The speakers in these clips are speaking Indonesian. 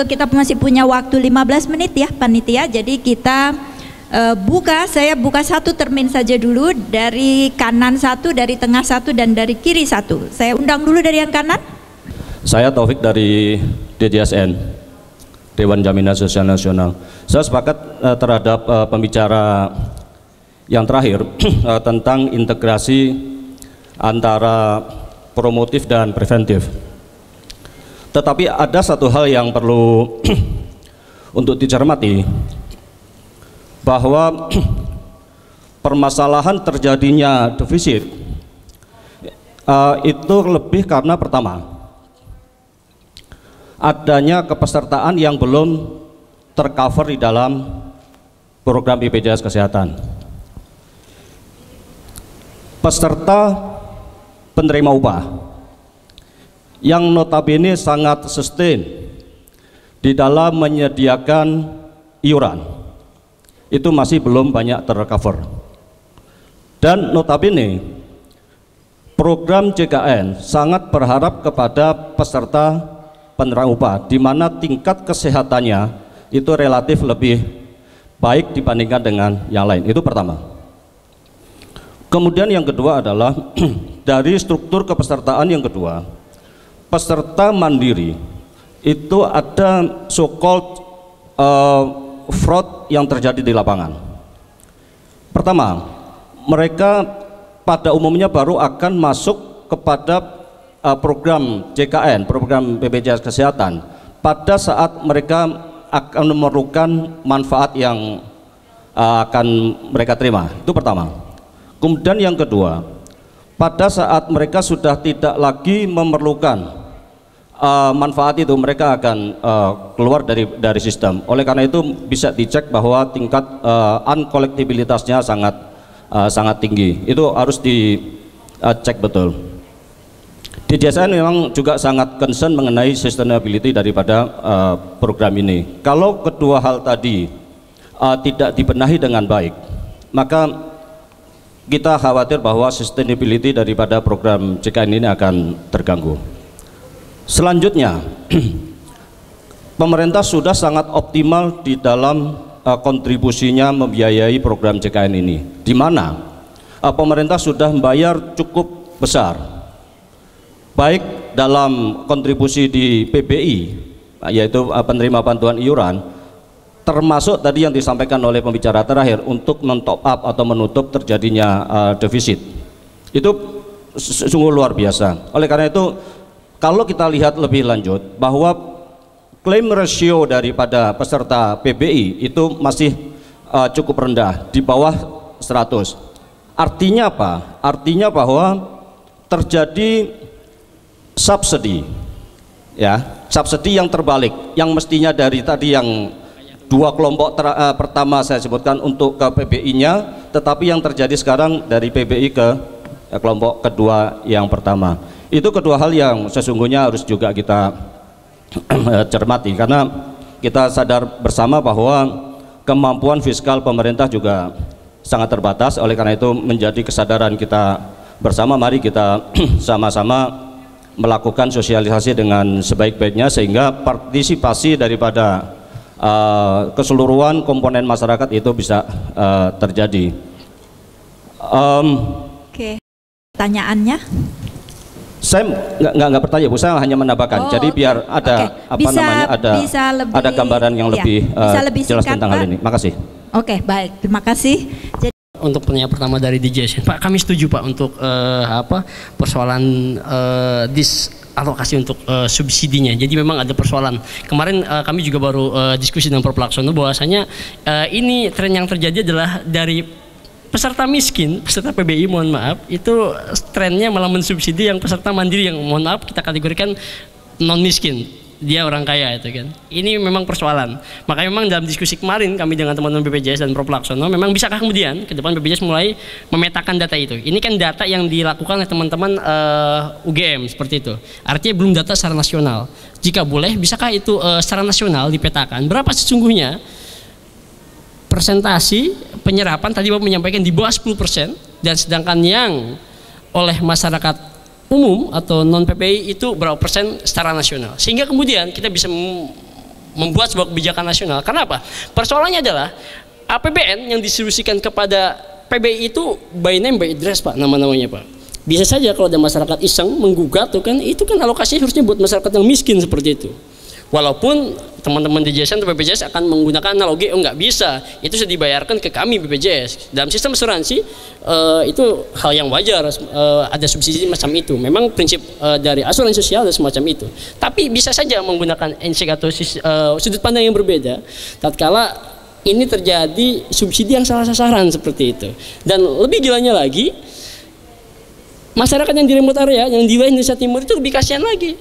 kita masih punya waktu 15 menit ya panitia. Jadi kita saya buka satu termin saja dulu, dari kanan satu, dari tengah satu, dan dari kiri satu. Saya undang dulu dari yang kanan. Saya Taufik dari DJSN, Dewan Jaminan Sosial Nasional. Saya sepakat terhadap pembicara yang terakhir tentang integrasi antara promotif dan preventif. Tetapi ada satu hal yang perlu untuk dicermati, bahwa permasalahan terjadinya defisit itu lebih karena pertama, adanya kepesertaan yang belum tercover di dalam program BPJS Kesehatan. Peserta penerima upah yang notabene sangat sustain di dalam menyediakan iuran itu masih belum banyak tercover. Dan notabene program JKN sangat berharap kepada peserta penerima upah, di mana tingkat kesehatannya itu relatif lebih baik dibandingkan dengan yang lain. Itu pertama. Kemudian yang kedua adalah dari struktur kepesertaan yang kedua, peserta mandiri itu ada so-called fraud yang terjadi di lapangan. Pertama, mereka pada umumnya baru akan masuk kepada program JKN, program BPJS Kesehatan, pada saat mereka akan memerlukan manfaat yang akan mereka terima. Itu pertama. Kemudian yang kedua, pada saat mereka sudah tidak lagi memerlukan manfaat itu, mereka akan keluar dari sistem. Oleh karena itu bisa dicek bahwa tingkat uncollectibilitasnya sangat tinggi. Itu harus dicek betul. DJSN memang juga sangat concern mengenai sustainability daripada program ini. Kalau kedua hal tadi tidak dibenahi dengan baik, maka kita khawatir bahwa sustainability daripada program JKN ini akan terganggu. Selanjutnya, pemerintah sudah sangat optimal di dalam kontribusinya membiayai program JKN ini, di mana pemerintah sudah membayar cukup besar, baik dalam kontribusi di PBI, yaitu penerima bantuan iuran, termasuk tadi yang disampaikan oleh pembicara terakhir untuk men-top up atau menutup terjadinya defisit. Itu sungguh luar biasa. Oleh karena itu, kalau kita lihat lebih lanjut bahwa claim ratio daripada peserta PBI itu masih cukup rendah, di bawah 100. Artinya apa? Artinya bahwa terjadi subsidi, ya, subsidi yang terbalik, yang mestinya dari tadi yang dua kelompok pertama saya sebutkan untuk ke PBI-nya, tetapi yang terjadi sekarang dari PBI ke kelompok kedua yang pertama. Itu kedua hal yang sesungguhnya harus juga kita cermati, karena kita sadar bersama bahwa kemampuan fiskal pemerintah juga sangat terbatas. Oleh karena itu menjadi kesadaran kita bersama, mari kita sama-sama melakukan sosialisasi dengan sebaik-baiknya sehingga partisipasi daripada keseluruhan komponen masyarakat itu bisa terjadi. Oke, pertanyaannya? Saya nggak bertanya, Bu. Saya hanya menambahkan. Jadi biar ada ada gambaran yang lebih jelas tentang hal ini. Makasih. Oke, baik. Terima kasih. Jadi, untuk pertanyaan pertama dari DJSN, Pak, kami setuju Pak untuk persoalan alokasi untuk subsidinya. Jadi memang ada persoalan. Kemarin kami juga baru diskusi dengan Prof. Laksono bahwasanya ini tren yang terjadi adalah dari peserta miskin, peserta PBI mohon maaf, itu trennya malah mensubsidi yang peserta mandiri yang mohon maaf kita kategorikan non miskin. Dia orang kaya itu kan. Ini memang persoalan. Makanya memang dalam diskusi kemarin kami dengan teman-teman BPJS dan Prof. Laksono, memang bisakah kemudian ke depan BPJS mulai memetakan data itu. Ini kan data yang dilakukan oleh teman-teman UGM seperti itu. Artinya belum data secara nasional. Jika boleh, bisakah itu secara nasional dipetakan berapa sesungguhnya persentasi penyerapan, tadi Bapak menyampaikan di bawah 10%, dan sedangkan yang oleh masyarakat umum atau non PPI itu berapa persen secara nasional, sehingga kemudian kita bisa membuat sebuah kebijakan nasional. Karena apa? Persoalannya adalah APBN yang didistribusikan kepada PBI itu by name by address Pak, nama-namanya Pak. Bisa saja kalau ada masyarakat iseng menggugat tuh kan, itu kan alokasinya harusnya buat masyarakat yang miskin seperti itu. Walaupun teman-teman di DJSN atau BPJS akan menggunakan analogi, oh nggak bisa, itu sudah dibayarkan ke kami BPJS. Dalam sistem asuransi itu hal yang wajar, ada subsidi macam itu. Memang prinsip dari asuransi sosial ada semacam itu. Tapi bisa saja menggunakan NC atau sudut pandang yang berbeda, tatkala ini terjadi subsidi yang salah sasaran seperti itu. Dan lebih gilanya lagi, masyarakat yang di remote area, yang di wilayah Indonesia Timur itu lebih kasihan lagi.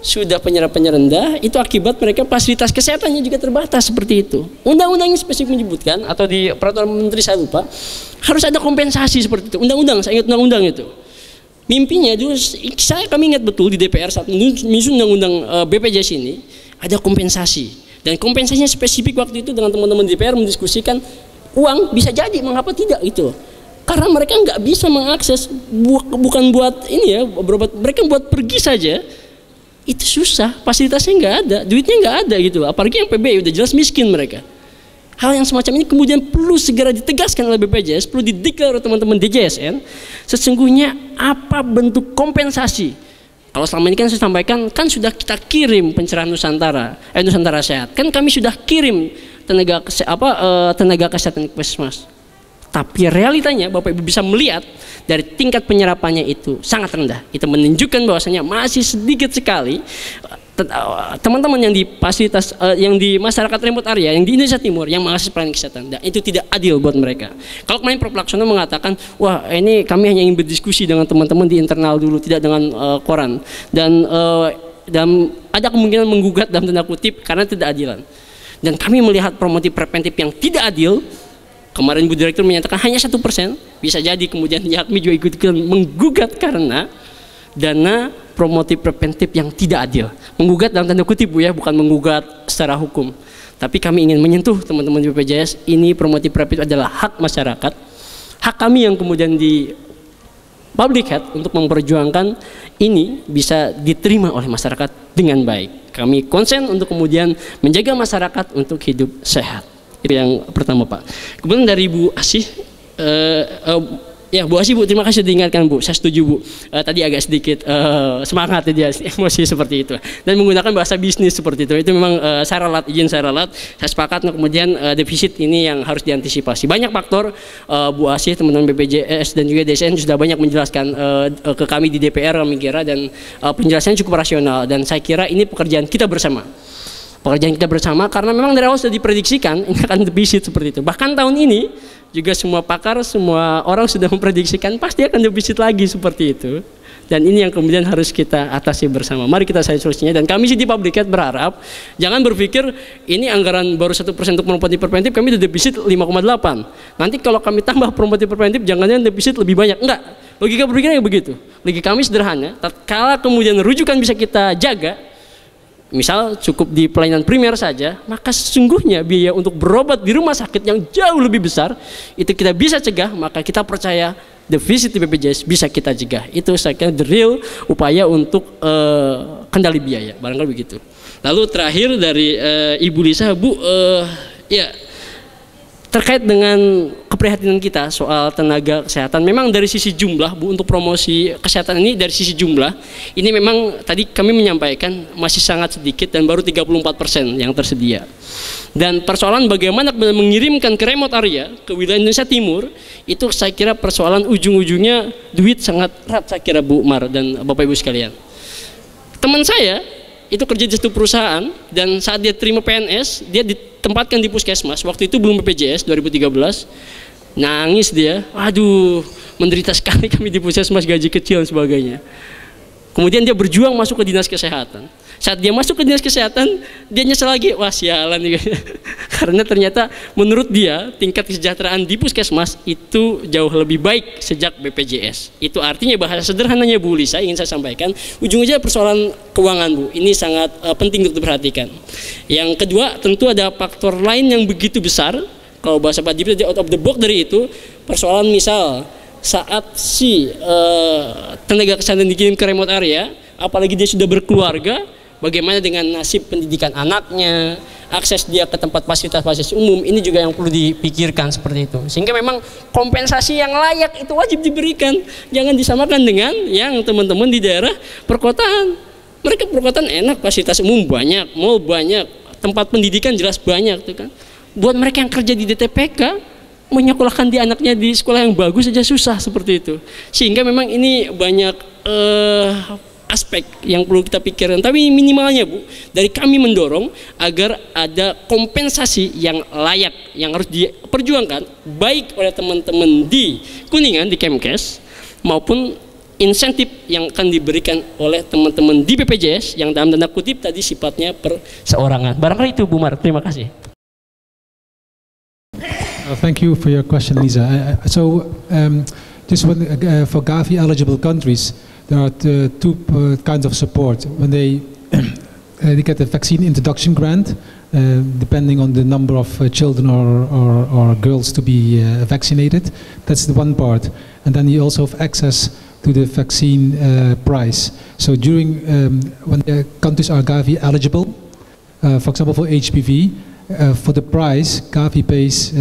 Sudah penyerapannya rendah, itu akibat mereka fasilitas kesehatannya juga terbatas seperti itu. Undang-undangnya spesifik menyebutkan, atau di peraturan menteri saya lupa, harus ada kompensasi seperti itu. Undang-undang, saya ingat undang-undang itu. Mimpinya dulu, kami ingat betul di DPR saat menyusun undang-undang BPJS ini, ada kompensasi. Dan kompensasinya spesifik waktu itu dengan teman-teman DPR mendiskusikan uang bisa jadi, mengapa tidak itu. Karena mereka nggak bisa mengakses, bukan buat ini ya, berobat, mereka buat pergi saja. Itu susah, fasilitasnya nggak ada, duitnya nggak ada gitu. Apalagi yang PBI udah jelas miskin mereka. Hal yang semacam ini kemudian perlu segera ditegaskan oleh BPJS, perlu dideklar oleh teman-teman DJSN. Sesungguhnya apa bentuk kompensasi? Kalau selama ini kan saya sampaikan, kan sudah kita kirim pencerahan Nusantara Sehat. Kan kami sudah kirim tenaga kesehatan ke Puskesmas. Tapi realitanya Bapak Ibu bisa melihat dari tingkat penyerapannya itu sangat rendah. Itu menunjukkan bahwasanya masih sedikit sekali teman-teman yang di fasilitas yang di masyarakat remote area yang di Indonesia Timur yang mengakses pelayanan kesehatan. Dan itu tidak adil buat mereka. Kalau kemarin Prof. Laksono mengatakan, wah ini kami hanya ingin berdiskusi dengan teman-teman di internal dulu, tidak dengan koran. Dan ada kemungkinan menggugat dalam tanda kutip karena tidak adilan. Dan kami melihat promotif preventif yang tidak adil. Kemarin Bu Direktur menyatakan hanya 1%, bisa jadi kemudian Yakmi juga ikut-ikutan menggugat karena dana promotif preventif yang tidak adil. Menggugat dalam tanda kutip Bu ya, bukan menggugat secara hukum. Tapi kami ingin menyentuh teman-teman BPJS, ini promotif preventif adalah hak masyarakat. Hak kami yang kemudian di public health untuk memperjuangkan ini bisa diterima oleh masyarakat dengan baik. Kami konsen untuk kemudian menjaga masyarakat untuk hidup sehat. Itu yang pertama Pak. Kemudian dari Bu Asih, ya Bu Asih Bu, terima kasih diingatkan Bu, saya setuju Bu. Tadi agak sedikit semangat dia, emosi seperti itu. Dan menggunakan bahasa bisnis seperti itu memang saya ralat, saya sepakat. Kemudian defisit ini yang harus diantisipasi. Banyak faktor Bu Asih, teman-teman BPJS dan juga DSN sudah banyak menjelaskan ke kami di DPR, kami kira, dan penjelasannya cukup rasional. Dan saya kira ini pekerjaan kita bersama. Karena memang dari awal sudah diprediksikan ini akan defisit seperti itu. Bahkan tahun ini juga semua pakar, semua orang sudah memprediksikan pasti akan defisit lagi seperti itu. Dan ini yang kemudian harus kita atasi bersama. Mari kita cari solusinya. Dan kami sih di Public Health berharap jangan berpikir ini anggaran baru 1% untuk promotif preventif, kami udah defisit 5,8. Nanti kalau kami tambah promotif preventif jangan-jangan defisit lebih banyak. Enggak. Logika berpikirnya begitu. Logika kami sederhana. Tatkala kemudian rujukan bisa kita jaga, misal cukup di pelayanan primer saja, maka sesungguhnya biaya untuk berobat di rumah sakit yang jauh lebih besar itu kita bisa cegah, maka kita percaya defisit di BPJS bisa kita cegah. Itu saya kira the real upaya untuk kendali biaya, barangkali begitu. Lalu terakhir dari Ibu Lisa, Bu, ya terkait dengan keprihatinan kita soal tenaga kesehatan, memang dari sisi jumlah Bu, untuk promosi kesehatan ini dari sisi jumlah ini memang tadi kami menyampaikan masih sangat sedikit dan baru 34% yang tersedia. Dan persoalan bagaimana mengirimkan ke remote area, ke wilayah Indonesia Timur, itu saya kira persoalan ujung-ujungnya duit sangat erat saya kira Bu Mar dan Bapak Ibu sekalian. Teman saya itu kerja di satu perusahaan dan saat dia terima PNS, dia ditempatkan di Puskesmas. Waktu itu belum BPJS 2013. Nangis dia, aduh menderita sekali kami di Puskesmas, gaji kecil dan sebagainya. Kemudian dia berjuang masuk ke dinas kesehatan. Saat dia masuk ke dinas kesehatan, dia nyesel lagi, wah sialan karena ternyata menurut dia tingkat kesejahteraan di Puskesmas itu jauh lebih baik sejak BPJS. Itu artinya bahasa sederhananya Bu Lisa ingin saya sampaikan, ujung-ujungnya persoalan keuangan Bu, ini sangat penting untuk diperhatikan. Yang kedua tentu ada faktor lain yang begitu besar, kalau bahasa Pak Dipti out of the box dari itu, persoalan misal saat si tenaga kesehatan dikirim ke remote area, apalagi dia sudah berkeluarga, bagaimana dengan nasib pendidikan anaknya, akses dia ke tempat fasilitas-fasilitas umum, ini juga yang perlu dipikirkan seperti itu. Sehingga memang kompensasi yang layak itu wajib diberikan. Jangan disamakan dengan yang teman-teman di daerah perkotaan. Mereka perkotaan enak, fasilitas umum banyak, mall banyak, tempat pendidikan jelas banyak tuh kan. Buat mereka yang kerja di DTPK, menyekolahkan di anaknya di sekolah yang bagus saja susah seperti itu. Sehingga memang ini banyak aspek yang perlu kita pikirkan. Tapi minimalnya Bu, dari kami mendorong agar ada kompensasi yang layak yang harus diperjuangkan baik oleh teman-teman di Kuningan di Kemkes maupun insentif yang akan diberikan oleh teman-teman di BPJS yang dalam tanda kutip tadi sifatnya perseorangan. Barangkali itu Bu Mar, terima kasih. Thank you for your question, Lisa. Just for Gavi eligible countries, there are two kinds of support. When they get a vaccine introduction grant, depending on the number of children or girls to be vaccinated, that's the one part. And then you also have access to the vaccine price. So during when the countries are Gavi eligible, for example for HPV, for the price, Gavi pays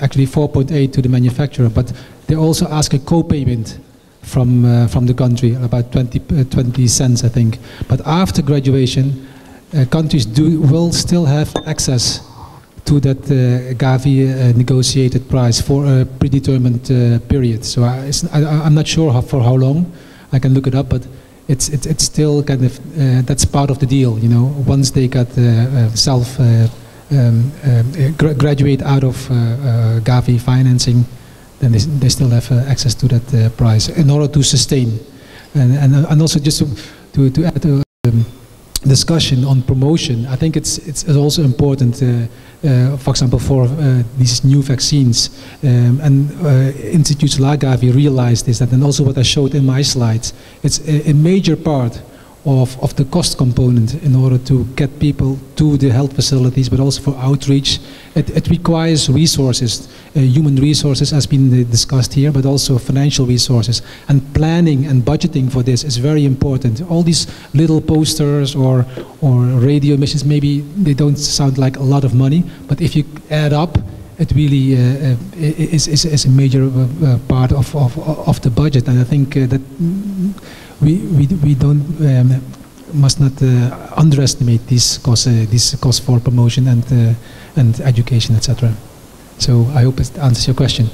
actually 4.8 to the manufacturer, but they also ask a co-payment from the country, about 20 cents, I think. But after graduation, countries will still have access to that Gavi negotiated price for a predetermined period. So I'm not sure for how long. I can look it up, but it's still kind of that's part of the deal. You know, once they got graduate out of Gavi financing, then they still have access to that price in order to sustain. And also just to add to discussion on promotion, I think it's also important, for example, for these new vaccines, and institutes like Gavi realize this, and also what I showed in my slides, it's a major part of the cost component in order to get people to the health facilities, but also for outreach. It requires resources, human resources has been discussed here, but also financial resources. And planning and budgeting for this is very important. All these little posters or radio missions, maybe they don't sound like a lot of money, but if you add up, it really is a major part of the budget. And I think that we don't must not underestimate these costs for promotion and education, etc. So I hope it answers your question.